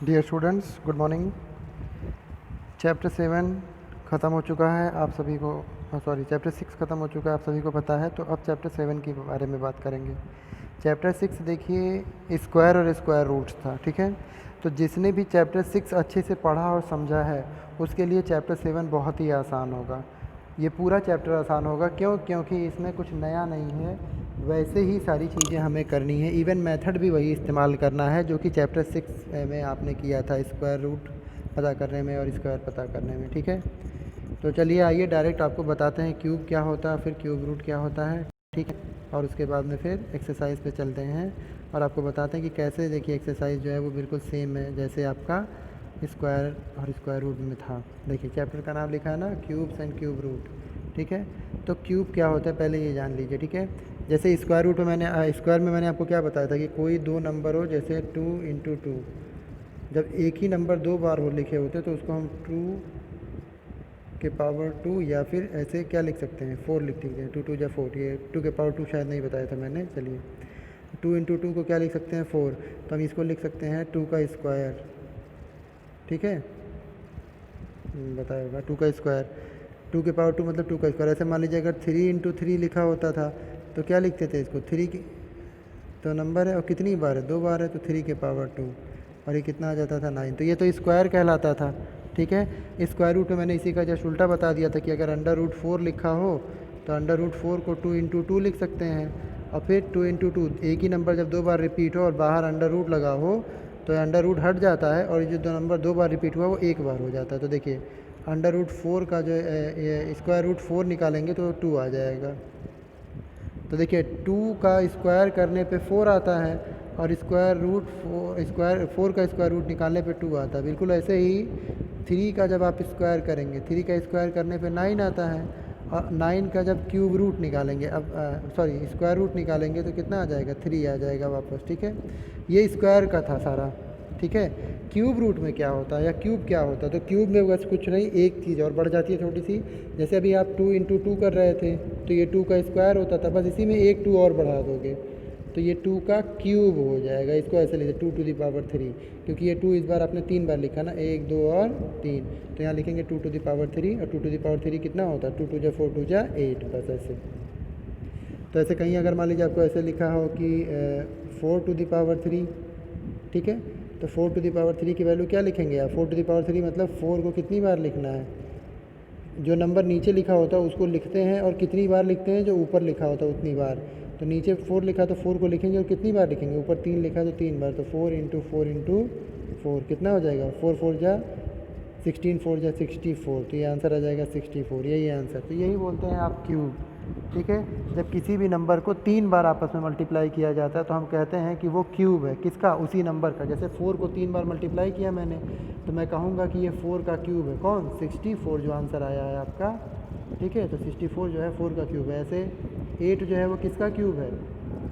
Dear students, good morning. Chapter 7 ख़त्म हो चुका है आप सभी को। चैप्टर 6 ख़त्म हो चुका है, आप सभी को पता है। तो अब चैप्टर 7 के बारे में बात करेंगे। चैप्टर 6 देखिए, स्क्वायर और स्क्वायर रूट्स था, ठीक है। तो जिसने भी चैप्टर 6 अच्छे से पढ़ा और समझा है उसके लिए चैप्टर 7 बहुत ही आसान होगा। ये पूरा चैप्टर आसान होगा, क्योंकि इसमें कुछ नया नहीं है, वैसे ही सारी चीज़ें हमें करनी है। इवन मेथड भी वही इस्तेमाल करना है जो कि चैप्टर 6 में आपने किया था, स्क्वायर रूट पता करने में और स्क्वायर पता करने में, ठीक है। तो चलिए आइए डायरेक्ट आपको बताते हैं क्यूब क्या होता है, फिर क्यूब रूट क्या होता है, ठीक है। और उसके बाद में फिर एक्सरसाइज पे चलते हैं और आपको बताते हैं कि कैसे। देखिए एक्सरसाइज जो है वो बिल्कुल सेम है जैसे आपका स्क्वायर और स्क्वायर रूट में था। देखिए चैप्टर का नाम लिखा है ना, क्यूब्स एंड क्यूब रूट, ठीक है। तो क्यूब क्या होता है पहले ये जान लीजिए, ठीक है। जैसे स्क्वायर रूट में मैंने आपको क्या बताया था कि कोई दो नंबर हो, जैसे 2 × 2। जब एक ही नंबर दो बार हो लिखे होते तो उसको हम 2 या फिर ऐसे क्या लिख सकते हैं, 4 लिख सकते हैं। 2 × 2 = 4। ये 2 शायद नहीं बताया था मैंने। चलिए 2 × 2 को क्या लिख सकते हैं, 4। तो हम इसको लिख सकते हैं 2 का स्क्वायर, ठीक है। बताया होगा 2 का स्क्वायर। 2 मतलब 2 का स्क्वायर। ऐसे मान लीजिए अगर 3 × 3 लिखा होता था तो क्या लिखते थे इसको, 3 की तो नंबर है और कितनी बार है, 2 बार है, तो 3 × 2 और ये कितना आ जाता था 9। तो ये तो स्क्वायर कहलाता था, ठीक है। स्क्वायर रूट में मैंने इसी का जस्ट उल्टा बता दिया था कि अगर √4 लिखा हो तो √4 को 2 × 2 लिख सकते हैं। और फिर 2 × 2, एक ही नंबर जब दो बार रिपीट हो और बाहर अंडर रूट लगा हो तो अंडर रूट हट जाता है और ये जो नंबर दो बार रिपीट हुआ वो एक बार हो जाता है। तो देखिए √4 का जो स्क्वायर रूट 4 निकालेंगे तो 2 आ जाएगा। तो देखिए 2 का स्क्वायर करने पे 4 आता है और स्क्वायर 4 का स्क्वायर रूट निकालने पे 2 आता है। बिल्कुल ऐसे ही 3 का जब आप स्क्वायर करेंगे, 3 का स्क्वायर करने पे 9 आता है। और 9 का जब क्यूब रूट निकालेंगे, स्क्वायर रूट निकालेंगे तो कितना आ जाएगा, 3 आ जाएगा वापस, ठीक है। ये स्क्वायर का था सारा, ठीक है। क्यूब रूट में क्या होता है या क्यूब क्या होता है, तो क्यूब में बस कुछ नहीं, एक चीज़ और बढ़ जाती है छोटी सी। जैसे अभी आप 2 × 2 कर रहे थे तो ये 2 का स्क्वायर होता था, बस इसी में एक 2 और बढ़ा दोगे तो ये 2 का क्यूब हो जाएगा। इसको ऐसे लिखते 2⁻3, क्योंकि ये 2 इस बार आपने 3 बार लिखा ना, 1 2 और 3। तो यहाँ लिखेंगे 2⁻3 और 2⁻3 कितना होता है, 2 × 2 = 4, 2 × 8, बस ऐसे। तो ऐसे कहीं अगर मान लीजिए आपको ऐसे लिखा हो कि 4⁻3, ठीक है। तो 4⁻3 की वैल्यू क्या लिखेंगे आप, 4⁻3 मतलब 4 को कितनी बार लिखना है, जो नंबर नीचे लिखा होता है उसको लिखते हैं और कितनी बार लिखते हैं, जो ऊपर लिखा होता है उतनी बार। तो नीचे 4 लिखा तो 4 को लिखेंगे और कितनी बार लिखेंगे, ऊपर 3 लिखा तो 3 बार। तो 4 × 4 × 4 कितना हो जाएगा, 4 4 जा 16, 4 जा 64। तो ये आंसर आ जाएगा 64, यही आंसर। तो यही बोलते हैं आप क्यूब, ठीक है। जब किसी भी नंबर को 3 बार आपस में मल्टीप्लाई किया जाता है तो हम कहते हैं कि वो क्यूब है, किसका, उसी नंबर का। जैसे 4 को 3 बार मल्टीप्लाई किया मैंने तो मैं कहूँगा कि ये 4 का क्यूब है। कौन, 64, जो आंसर आया है आपका, ठीक है। तो 64 जो है 4 का क्यूब है। ऐसे 8 जो है वो किसका क्यूब है,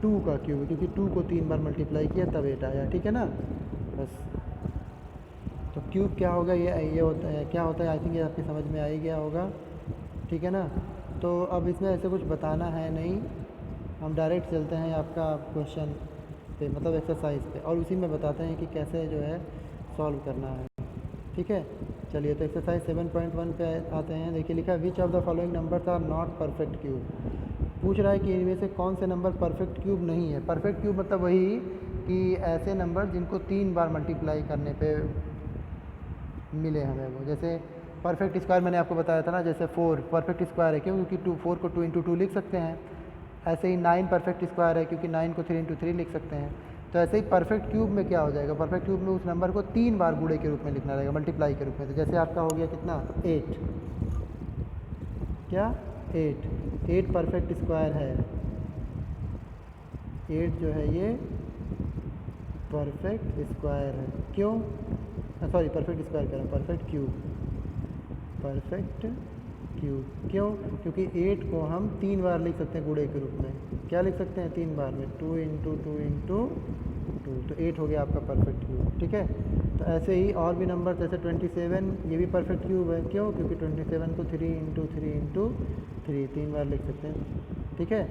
2 का क्यूब है, क्योंकि 2 को 3 बार मल्टीप्लाई किया तब 8 आया, ठीक है ना। बस तो क्यूब क्या होगा, ये होता है, क्या होता है, आई थिंक ये आपकी समझ में आ ही गया होगा, ठीक है ना। तो अब इसमें ऐसे कुछ बताना है नहीं, हम डायरेक्ट चलते हैं आपका क्वेश्चन पे, मतलब एक्सरसाइज पे, और उसी में बताते हैं कि कैसे जो है सॉल्व करना है, ठीक है। चलिए तो एक्सरसाइज 7.1 पे आते हैं। देखिए लिखा है which of the following numbers are not perfect cube. पूछ रहा है कि इनमें से कौन से नंबर परफेक्ट क्यूब नहीं है। परफेक्ट क्यूब मतलब वही कि ऐसे नंबर जिनको 3 बार मल्टीप्लाई करने पे मिले हमें वो। जैसे परफेक्ट स्क्वायर मैंने आपको बताया था ना, जैसे 4 परफेक्ट स्क्वायर है, क्यों, क्योंकि 4 को 2 × 2 लिख सकते हैं। ऐसे ही 9 परफेक्ट स्क्वायर है क्योंकि 9 को 3 × 3 लिख सकते हैं। तो ऐसे ही परफेक्ट क्यूब में क्या हो जाएगा, परफेक्ट क्यूब में उस नंबर को 3 बार गुणे के रूप में लिखना रहेगा, मल्टीप्लाई के रूप में। तो जैसे आपका हो गया कितना, 8, क्या 8 परफेक्ट स्क्वायर है। 8 जो है ये परफेक्ट स्क्वायर है, क्यों, सॉरी परफेक्ट स्क्वायर कह रहा हूँ, परफेक्ट क्यूब, परफेक्ट क्यूब क्यों, क्योंकि 8 को हम 3 बार लिख सकते हैं गुणे के रूप में। क्या लिख सकते हैं 3 बार में, 2 × 2 × 2, तो 8 हो गया आपका परफेक्ट क्यूब, ठीक है। तो ऐसे ही और भी नंबर, जैसे 27, ये भी परफेक्ट क्यूब है, क्यों, क्योंकि 27 को 3 × 3 × 3 3 बार लिख सकते हैं, ठीक है।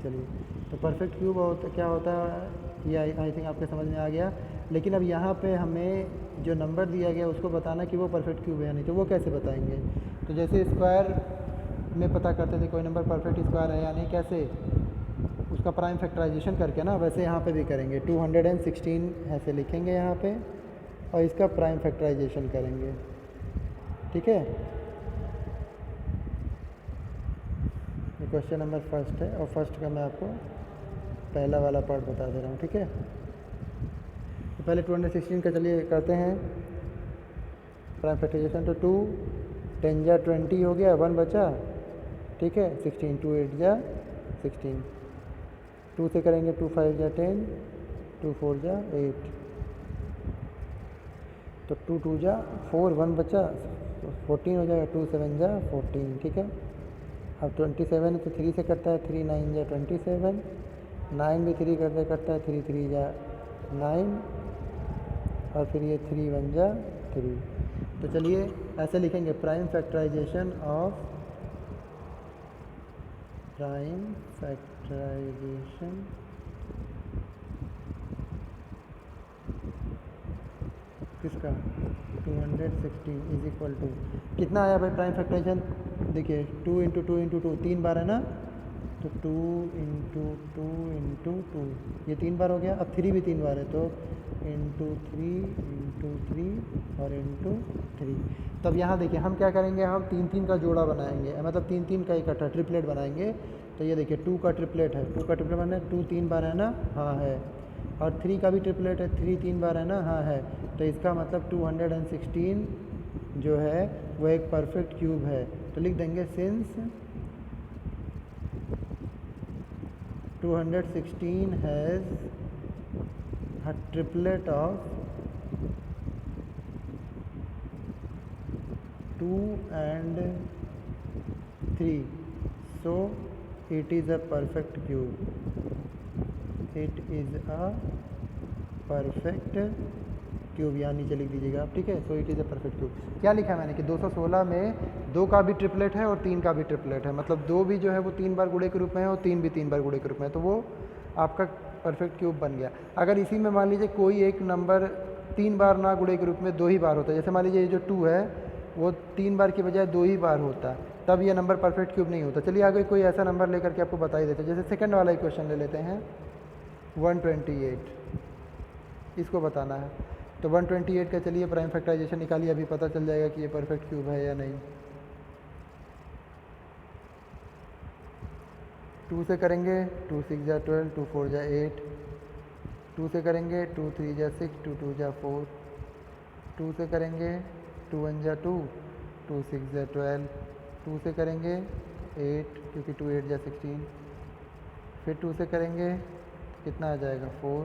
चलिए तो परफेक्ट क्यूब क्या होता है, ये आई थिंक आपके समझ में आ गया। लेकिन अब यहाँ पे हमें जो नंबर दिया गया उसको बताना कि वो परफेक्ट क्यूब है या नहीं। तो वो कैसे बताएंगे? तो जैसे स्क्वायर में पता करते थे कोई नंबर परफेक्ट स्क्वायर है या नहीं, कैसे? उसका प्राइम फैक्टराइजेशन करके ना, वैसे यहाँ पे भी करेंगे। 216 ऐसे लिखेंगे यहाँ पे और इसका प्राइम फैक्टराइजेशन करेंगे, ठीक है। ये क्वेश्चन नंबर फर्स्ट है और फर्स्ट का मैं आपको पहला वाला पार्ट बता दे रहा हूँ, ठीक है। तो पहले 216 का चलिए करते हैं प्राइम फैक्टराइजेशन। तो 2 10 जा 20 हो गया, 1 बचा, ठीक है। 16 2 8 जा 16, 2 से करेंगे 2 5 जा 10, 2 4 जा 8, तो 2 2 जा 4, 1 बचा, 14 हो जाएगा, 2 7 जा 14, ठीक है। अब 27 है तो 3 से करता है, 3 9 जा 27, 9 भी 3 करते करता है, 3 3 जा 9, और फिर ये 3 1 जा 3। तो चलिए ऐसे लिखेंगे, प्राइम फैक्टराइजेशन ऑफ किसका 216 इज इक्वल टू कितना आया भाई प्राइम फैक्टराइजेशन? देखिए 2 इंटू 2 इंटू 2 3 बार है ना, तो 2 इंटू 2 इंटू 2 ये 3 बार हो गया। अब 3 भी 3 बार है, तो इंटू 3 और इंटू 3। तब यहाँ देखिए हम क्या करेंगे, हम 3 3 का जोड़ा बनाएंगे, मतलब 3 3 का इकट्ठा ट्रिपलेट बनाएंगे। तो ये देखिए 2 का ट्रिपलेट है, 2 का ट्रिपलेट बना है, 2 3 बार है ना, हाँ है। और 3 का भी ट्रिपलेट है, 3 3 बार है ना, हाँ है। तो इसका मतलब 216 जो है वो एक परफेक्ट क्यूब है। तो लिख देंगे since 216 has a triplet of 2 and 3, so it is a perfect cube. It is a perfect cube, यहाँ नीचे लिख दीजिएगा आप, ठीक है। सो it is a perfect cube. क्या लिखा है मैंने कि 216 में 2 का भी ट्रिपलेट है और 3 का भी ट्रिपलेट है, मतलब 2 भी जो है वो 3 बार गुणे के रूप में है और 3 भी 3 बार गुणे के रूप में है, तो वो आपका परफेक्ट क्यूब बन गया। अगर इसी में मान लीजिए कोई एक नंबर 3 बार ना गुणे के रूप में 2 ही बार होता है, जैसे मान लीजिए ये जो 2 है वो 3 बार की बजाय 2 ही बार होता, तब ये नंबर परफेक्ट क्यूब नहीं होता। चलिए आगे कोई ऐसा नंबर लेकर के आपको बता ही देते हैं। जैसे सेकंड वाला ही क्वेश्चन ले लेते हैं, 128, इसको बताना है। तो 128 का चलिए प्राइम फैक्टराइजेशन निकालिए, अभी पता चल जाएगा कि ये परफेक्ट क्यूब है या नहीं। 2 से करेंगे 2 6 जा 12, 2 4 जा 8, 2 से करेंगे 2 3 जा 6, 2 2 जा 4, 2 से करेंगे 2 1 जा 2, 2 6 जा 12, 2 से करेंगे 8 क्योंकि 2 8 जा 16, फिर 2 से करेंगे कितना आ जाएगा 4,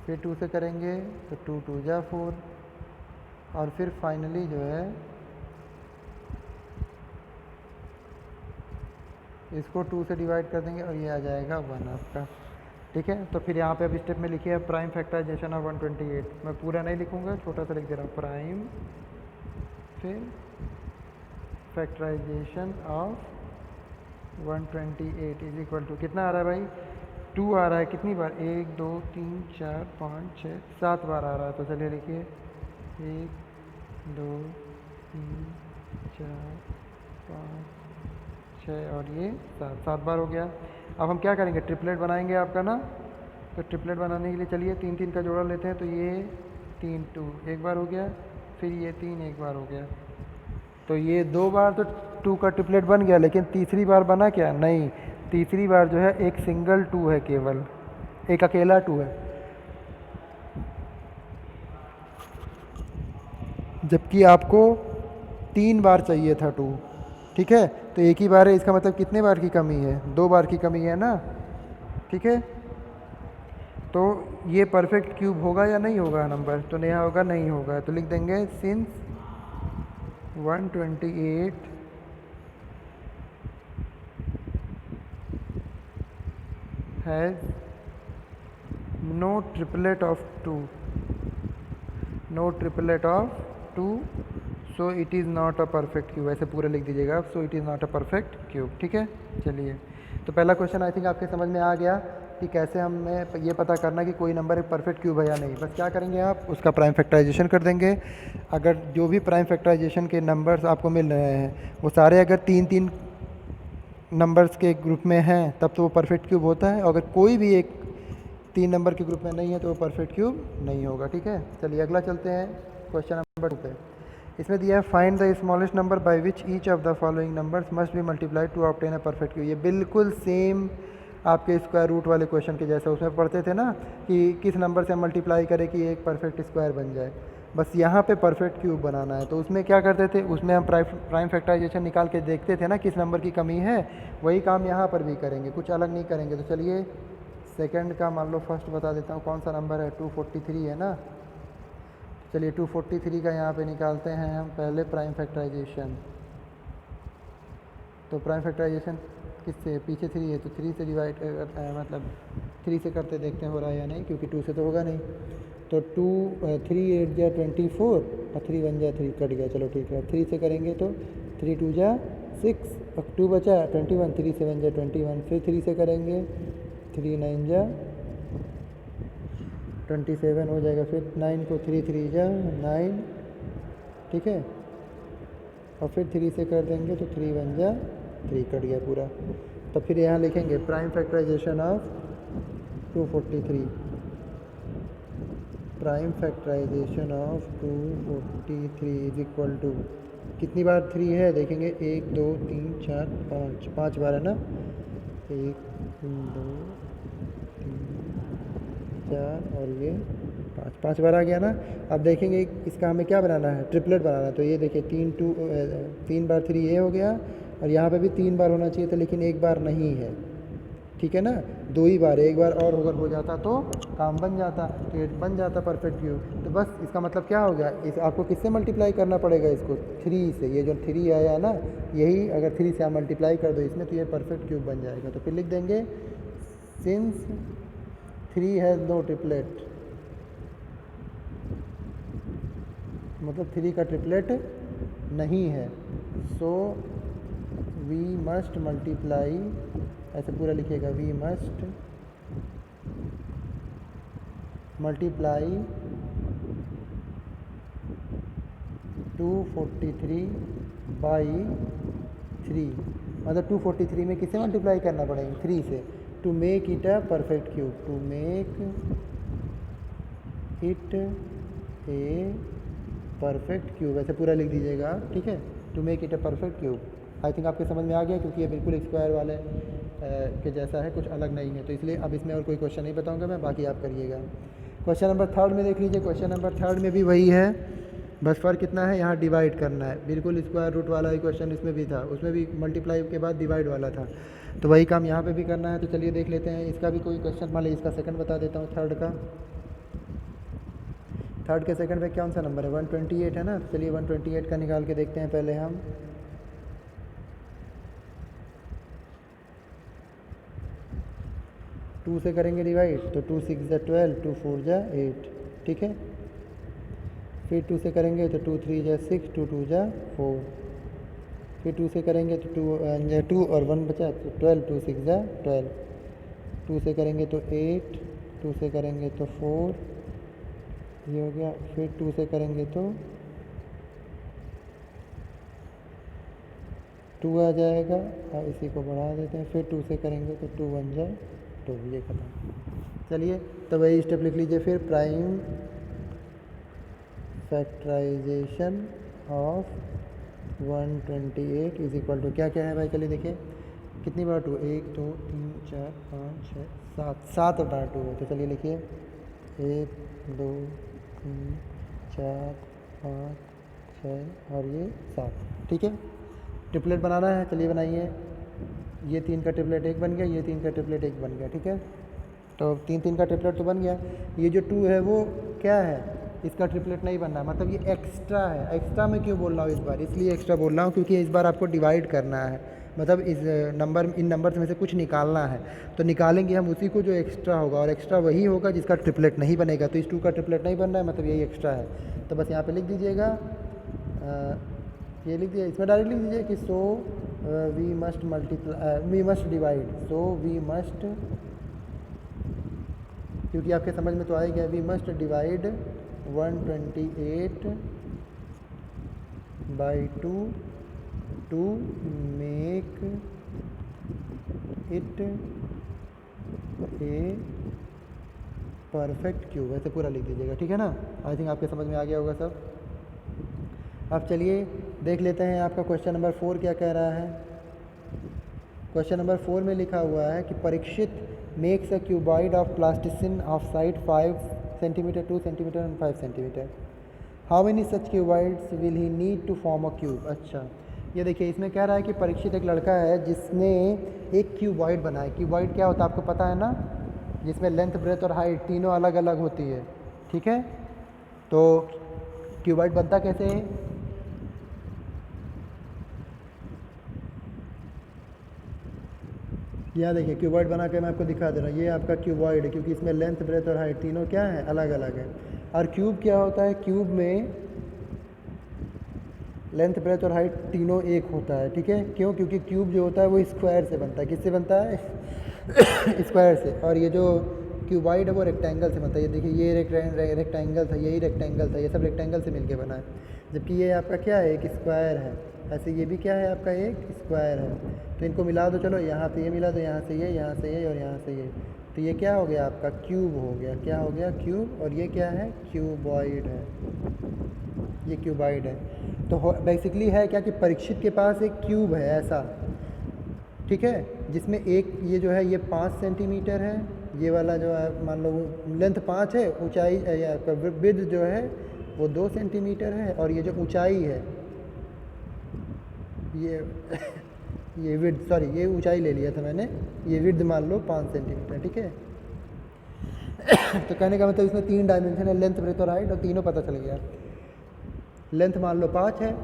फिर 2 से करेंगे तो 2 2 जा 4, और फिर फाइनली जो है इसको 2 से डिवाइड कर देंगे और ये आ जाएगा 1 आपका, ठीक है। तो फिर यहाँ पे अब स्टेप में लिखिए प्राइम फैक्टराइजेशन ऑफ 128। मैं पूरा नहीं लिखूँगा, छोटा सा लिख दे रहा हूँ, प्राइम फिर factorization of 128 is equal to कितना आ रहा है भाई? 2 आ रहा है, कितनी बार? 1 2 3 4 5 6 7 बार आ रहा है। तो चलिए लिखिए 1 2 3 4 5 6 और ये 7 बार हो गया। अब हम क्या करेंगे, ट्रिपलेट बनाएंगे आपका ना। तो ट्रिपलेट बनाने के लिए चलिए 3 3 का जोड़ा लेते हैं। तो ये 3 2 एक बार हो गया, फिर ये 3 एक बार हो गया। तो ये 2 बार तो 2 का ट्रिपलेट बन गया, लेकिन तीसरी बार बना क्या? नहीं, तीसरी बार जो है एक सिंगल 2 है, केवल एक अकेला 2 है, जबकि आपको 3 बार चाहिए था 2, ठीक है। तो एक ही बार है, इसका मतलब कितने बार की कमी है? 2 बार की कमी है ना, ठीक है। तो ये परफेक्ट क्यूब होगा या नहीं होगा नंबर? तो नया होगा, नहीं होगा। तो लिख देंगे since 128 has no triplet of 2, no triplet of 2, so it is not a perfect cube. ऐसे पूरा लिख दीजिएगा आप, so it is not a perfect cube, ठीक है। चलिए, तो पहला क्वेश्चन आई थिंक आपके समझ में आ गया। कि कैसे हमें ये पता करना कि कोई नंबर एक परफेक्ट क्यूब है या नहीं। बस क्या करेंगे आप उसका प्राइम फैक्टराइजेशन कर देंगे। अगर जो भी प्राइम फैक्टराइजेशन के नंबर्स आपको मिल रहे हैं वो सारे अगर 3-3 नंबर्स के ग्रुप में हैं तब तो वो परफेक्ट क्यूब होता है। अगर कोई भी एक 3 नंबर के ग्रुप में नहीं है तो वो परफेक्ट क्यूब नहीं होगा। ठीक है, चलिए अगला चलते हैं क्वेश्चन नंबर 2 पे। इसमें दिया है find the smallest number by which each of the following numbers must be multiplied to obtain a perfect cube. ये बिल्कुल सेम आपके स्क्वायर रूट वाले क्वेश्चन के जैसा उसमें पढ़ते थे ना कि किस नंबर से मल्टीप्लाई करें कि एक परफेक्ट स्क्वायर बन जाए। बस यहाँ पे परफेक्ट क्यूब बनाना है। तो उसमें क्या करते थे, उसमें हम प्राइम फैक्टराइजेशन निकाल के देखते थे ना किस नंबर की कमी है, वही काम यहाँ पर भी करेंगे, कुछ अलग नहीं करेंगे। तो चलिए सेकंड का मान लो फर्स्ट बता देता हूँ, कौन सा नंबर है, 243 है ना। चलिए 243 का यहाँ पे निकालते हैं हम पहले प्राइम फैक्टराइजेशन। तो प्राइम फैक्टराइजेशन किससे, पीछे 3 है तो 3 से डिवाइड करता है, मतलब 3 से करते देखते हैं हो रहा है या नहीं, क्योंकि 2 से तो होगा नहीं। तो 3 8 जा 24 और 3 1 जा 3 कट गया, चलो ठीक है। 3 से करेंगे तो 3 2 जा 6 और 2 बचा 21, 3 7 जा 21। फिर 3 से करेंगे 3 9 जा 27 हो जाएगा। फिर 9 को 3 3 जा 9, ठीक है। और फिर 3 से कर देंगे तो 3 1 जा 3 कट गया पूरा। तो फिर यहाँ लिखेंगे prime factorization of 243। Prime factorization of 243 is equal to, कितनी बार 3 है देखेंगे, 1 2 3 4 5, 5 बार है ना, 1 2 3 4 और ये 5 बार आ गया ना। अब देखेंगे इसका हमें क्या बनाना है, ट्रिपलेट बनाना है। तो ये देखिए 3 बार 3 ये हो गया और यहाँ पे भी 3 बार होना चाहिए था, लेकिन एक बार नहीं है, ठीक है ना, 2 ही बार, एक बार और अगर हो जाता तो काम बन जाता, तो ये बन जाता परफेक्ट क्यूब। तो बस इसका मतलब क्या हो गया, इस आपको किससे मल्टीप्लाई करना पड़ेगा, इसको 3 से। ये जो 3 आया ना, यही अगर 3 से आप मल्टीप्लाई कर दो इसमें तो ये परफेक्ट क्यूब बन जाएगा। तो फिर लिख देंगे सिंस 3 हैज़ नो ट्रिपलेट, मतलब 3 का ट्रिपलेट नहीं है, सो वी मस्ट मल्टीप्लाई, ऐसे पूरा लिखिएगा, वी मस्ट मल्टीप्लाई 243 बाई 3, मतलब 243 में किससे मल्टीप्लाई करना पड़ेगा, 3 से, to make it a perfect cube, to make it a perfect cube, ऐसे पूरा लिख दीजिएगा, ठीक है, to make it a perfect cube. I think आपके समझ में आ गया, क्योंकि ये बिल्कुल स्क्वायर वाले के जैसा है, कुछ अलग नहीं है। तो इसलिए अब इसमें और कोई क्वेश्चन नहीं बताऊंगा मैं, बाकी आप करिएगा। क्वेश्चन नंबर 3 में देख लीजिए, क्वेश्चन नंबर 3 में भी वही है, बस फ़र्क कितना है, यहाँ डिवाइड करना है। बिल्कुल स्क्वायर रूट वाला ही क्वेश्चन इसमें भी था, उसमें भी मल्टीप्लाई के बाद डिवाइड वाला था, तो वही काम यहाँ पे भी करना है। तो चलिए देख लेते हैं इसका भी कोई क्वेश्चन, मान लीजिए इसका सेकंड बता देता हूँ, थर्ड के सेकंड पे कौन सा नंबर है, 128 है ना। चलिए 128 का निकाल के देखते हैं पहले हम। टू से करेंगे डिवाइड तो 2 6 जा 12, 2 4 जा 8, ठीक है। फिर 2 से करेंगे तो 2 3 जा 6, 2 2 जा 4। फिर 2 से करेंगे तो 2 और 1 बचा तो 12, 2 6 जा 12। 2 से करेंगे तो 8, 2 से करेंगे तो 4, ये हो गया। फिर 2 से करेंगे तो 2 आ जाएगा, और इसी को बढ़ा देते हैं। फिर 2 से करेंगे तो 2 1 जा 2, ये खत्म। चलिए तो वही स्टेप लिख लीजिए फिर, prime factorization of 128 is equal to क्या क्या है भाई, चलिए देखिए कितनी बार 2, 1 2 3 4 5 6 7 बार 2 है। तो चलिए लिखिए 1 2 3 4 5 6 और ये 7, ठीक है। ट्रिपलेट बनाना है, चलिए बनाइए। ये 3 का ट्रिपलेट 1 बन गया, ये 3 का ट्रिपलेट 1 बन गया, ठीक है। तो 3 3 का ट्रिपलेट तो बन गया। ये जो 2 है वो क्या है, इसका ट्रिपलेट नहीं बनना, मतलब ये एक्स्ट्रा है। एक्स्ट्रा मैं क्यों बोल रहा हूँ इस बार, इसलिए एक्स्ट्रा बोल रहा हूँ क्योंकि इस बार आपको डिवाइड करना है, मतलब इस इन नंबर्स में से कुछ निकालना है। तो निकालेंगे हम उसी को जो एक्स्ट्रा होगा, और एक्स्ट्रा वही होगा जिसका ट्रिपलेट नहीं बनेगा। तो इस 2 का ट्रिपलेट नहीं बन रहा है, मतलब यही एक्स्ट्रा है। तो बस यहाँ पे लिख दीजिएगा, ये लिख दिया, इसमें डायरेक्ट लिख दीजिए कि so we must divide, so we must क्योंकि आपके समझ में तो आ ही गया, we must divide 128 by 2 to make it a perfect cube. ऐसे पूरा लिख दीजिएगा, ठीक है ना। आई थिंक आपके समझ में आ गया होगा सब। अब चलिए देख लेते हैं आपका क्वेश्चन नंबर 4 क्या कह रहा है। क्वेश्चन नंबर 4 में लिखा हुआ है कि Parikshit makes a cuboid of plasticine of side 5 centimetre 2 centimetre and 5 centimetre. How many such cuboids will he need to form a cube. अच्छा, ये देखिए इसमें कह रहा है कि परीक्षित एक लड़का है जिसने एक क्यूबॉइड बनाया। क्यूबॉइड क्या होता है आपको पता है ना, जिसमें लेंथ ब्रेथ और हाइट तीनों अलग अलग होती है, ठीक है। तो क्यूबॉइड बनता कैसे है, यहाँ देखिए क्यूबॉइड बना के मैं आपको दिखा दे रहा हूँ। ये आपका क्यूबॉइड है क्योंकि इसमें लेंथ ब्रेथ और हाइट तीनों क्या है, अलग अलग है। और क्यूब क्या होता है, क्यूब में लेंथ ब्रेथ और हाइट तीनों एक होता है, ठीक है। क्यों, क्योंकि क्यूब जो होता है वो स्क्वायर से बनता है। किससे बनता है स्क्वायर से। और ये जो क्यूबॉइड है वो रेक्टेंगल से बनता है। ये देखिए ये रेक्टेंगल था, यही रेक्टेंगल था, ये सब रेक्टेंगल से मिलके बना है। जबकि ये आपका क्या है, एक स्क्वायर है। ऐसे ये भी क्या है आपका, एक स्क्वायर है। तो इनको मिला दो, चलो यहाँ पे ये मिला दो, यहाँ से ये, यहाँ से ये और यहाँ से ये, तो ये क्या हो गया आपका, क्यूब हो गया। क्या हो गया, क्यूब। और ये क्या है, क्यूबॉइड है, ये क्यूबॉइड है। तो बेसिकली है क्या कि परीक्षित के पास एक क्यूब है ऐसा, ठीक है, जिसमें एक ये जो है ये 5 सेंटीमीटर है, ये वाला जो है मान लो लेंथ 5 है, ऊंचाई विड्थ जो है वो 2 सेंटीमीटर है, और ये जो ऊंचाई है ये ये विड्थ, सॉरी ये ऊंचाई ले लिया था मैंने, ये विड्थ मान लो 5 सेंटीमीटर, ठीक है। तो कहने का मतलब इसमें 3 डायमेंशन है, लेंथ ब्रेथ और हाइट, और तीनों पता चल गया। लेंथ मान लो 5 है,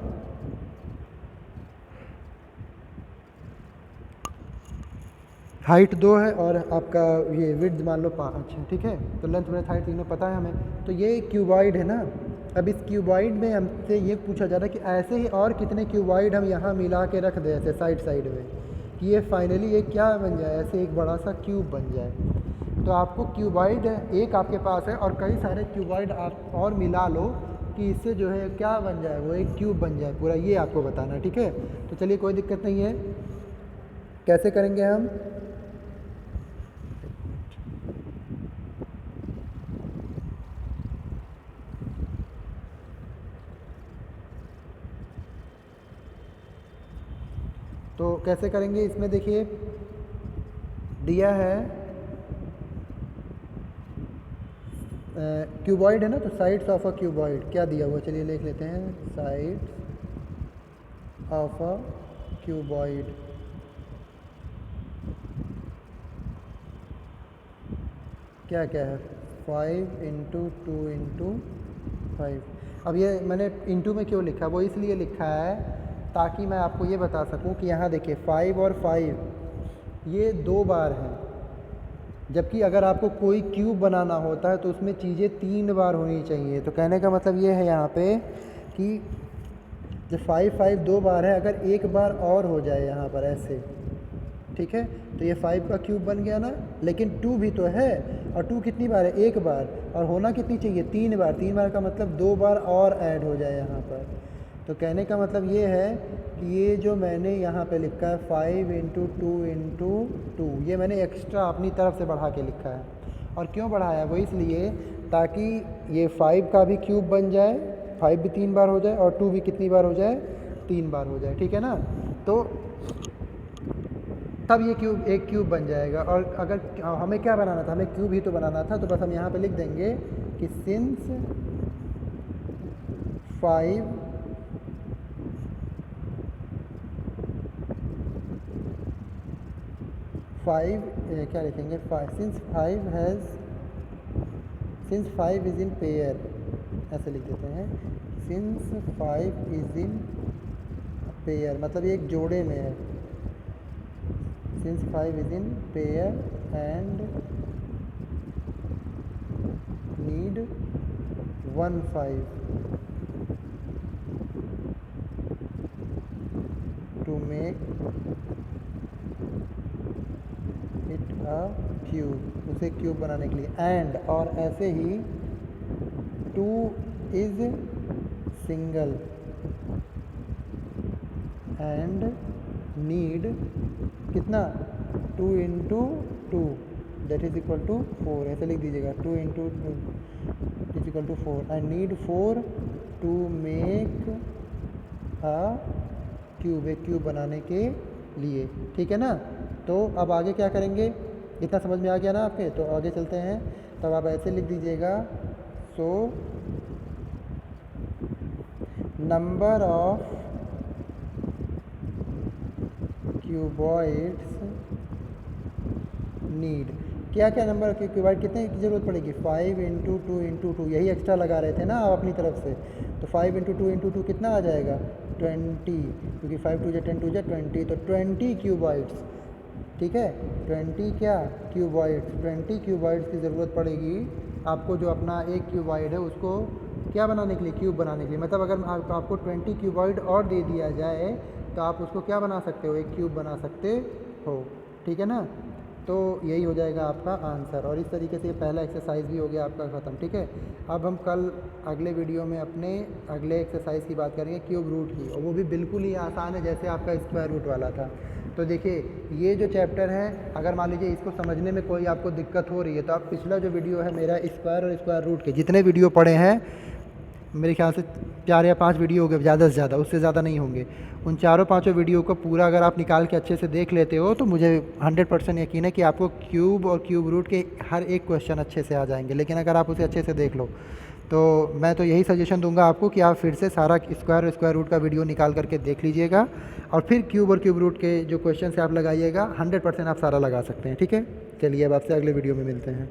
हाइट 2 है, और आपका ये विड्थ मान लो 5 है, ठीक है। तो लेंथ ब्रेथ हाइट तीनों पता है हमें। तो ये क्यूबॉइड है ना। अब इस क्यूबॉइड में हमसे ये पूछा जा रहा है कि ऐसे ही और कितने क्यूबॉइड हम यहाँ मिला के रख दें ऐसे साइड साइड में, कि ये फाइनली ये क्या बन जाए, ऐसे एक बड़ा सा क्यूब बन जाए। तो आपको क्यूबॉइड एक आपके पास है और कई सारे क्यूबॉइड आप और मिला लो कि इससे जो है क्या बन जाए, वो एक क्यूब बन जाए पूरा, ये आपको बताना है, ठीक है। तो चलिए कोई दिक्कत नहीं है, कैसे करेंगे हम। तो कैसे करेंगे, इसमें देखिए दिया है क्यूबॉइड है ना, तो साइड्स ऑफ अ क्यूबॉइड क्या दिया हुआ, चलिए लिख लेते हैं, साइड्स ऑफ अ क्यूबॉइड। क्या क्या है, 5 इंटू 2 इंटू 5। अब ये मैंने इंटू में क्यों लिखा, वो इसलिए लिखा है ताकि मैं आपको ये बता सकूं कि यहाँ देखिए 5 और 5 ये 2 बार हैं, जबकि अगर आपको कोई क्यूब बनाना होता है तो उसमें चीज़ें 3 बार होनी चाहिए। तो कहने का मतलब ये है यहाँ पे कि जब 5 5 2 बार है, अगर एक बार और हो जाए यहाँ पर ऐसे, ठीक है, तो ये 5 का क्यूब बन गया ना। लेकिन 2 भी तो है, और 2 कितनी बार है, एक बार, और होना कितनी चाहिए, 3 बार। 3 बार का मतलब 2 बार और ऐड हो जाए यहाँ पर। तो कहने का मतलब ये है कि ये जो मैंने यहाँ पे लिखा है 5 इंटू 2 इंटू 2, ये मैंने एक्स्ट्रा अपनी तरफ से बढ़ा के लिखा है। और क्यों बढ़ाया, वो इसलिए ताकि ये 5 का भी क्यूब बन जाए, 5 भी 3 बार हो जाए, और 2 भी कितनी बार हो जाए, 3 बार हो जाए, ठीक है ना। तो तब ये क्यूब एक क्यूब बन जाएगा। और अगर हमें क्या बनाना था, हमें क्यूब ही तो बनाना था, तो बस हम यहाँ पे लिख देंगे कि सिंस 5 क्या लिखेंगे, सिंस 5 इज़ इन पेयर, ऐसे लिख देते हैं, सिंस 5 इज़ इन पेयर, मतलब ये एक जोड़े में है। Since 5 is in pair and need 1 5 to make it a cube, उसे क्यूब बनाने के लिए। एंड और ऐसे ही 2 इज़ सिंगल एंड नीड कितना 2 into 2 that is equal to 4, ऐसे लिख दीजिएगा 2 into 2 is equal to 4 and need 4 to make a cube, एक क्यूब बनाने के लिए। ठीक है ना। तो अब आगे क्या करेंगे, इतना समझ में आ गया ना आपके, तो आगे चलते हैं। तब आप ऐसे लिख दीजिएगा so number of cuboids need, क्या क्या नंबर क्यूबॉइड कितने की ज़रूरत पड़ेगी, 5 इंटू 2 इंटू 2, यही एक्स्ट्रा लगा रहे थे ना आप अपनी तरफ से। तो 5 इंटू 2 इंटू 2 कितना आ जाएगा 20, क्योंकि 5 टू जा 10 टू जा 20, तो 20 क्यूबॉइड्स। ठीक है, 20 क्या क्यूबॉइड्स, 20 क्यूबॉइड्स की ज़रूरत पड़ेगी आपको, जो अपना एक क्यूबॉइड है उसको क्या बनाने के लिए, क्यूब बनाने के लिए। मतलब अगर आपको 20 क्यूबॉइड और दे दिया जाए तो आप उसको क्या बना सकते हो, एक क्यूब बना सकते हो। ठीक है ना। तो यही हो जाएगा आपका आंसर। और इस तरीके से ये पहला एक्सरसाइज भी हो गया आपका ख़त्म। ठीक है, अब हम कल अगले वीडियो में अपने अगले एक्सरसाइज की बात करेंगे क्यूब रूट की, और वो भी बिल्कुल ही आसान है जैसे आपका स्क्वायर रूट वाला था। तो देखिए ये जो चैप्टर है, अगर मान लीजिए इसको समझने में कोई आपको दिक्कत हो रही है तो आप पिछला जो वीडियो है मेरा स्क्वायर और स्क्वायर रूट के जितने वीडियो पढ़े हैं, मेरे ख्याल से 4 या 5 वीडियो हो गए ज़्यादा से ज़्यादा, उससे ज़्यादा नहीं होंगे, उन चारों पाँचों वीडियो को पूरा अगर आप निकाल के अच्छे से देख लेते हो तो मुझे 100% यकीन है कि आपको क्यूब और क्यूब रूट के हर एक क्वेश्चन अच्छे से आ जाएंगे। लेकिन अगर आप उसे अच्छे से देख लो तो मैं तो यही सजेशन दूंगा आपको कि आप फिर से सारा स्क्वायर और स्क्वायर रूट का वीडियो निकाल करके देख लीजिएगा, और फिर क्यूब और क्यूब रूट के जो क्वेश्चन से आप लगाइएगा 100% आप सारा लगा सकते हैं। ठीक है, चलिए अब आपसे अगले वीडियो में मिलते हैं।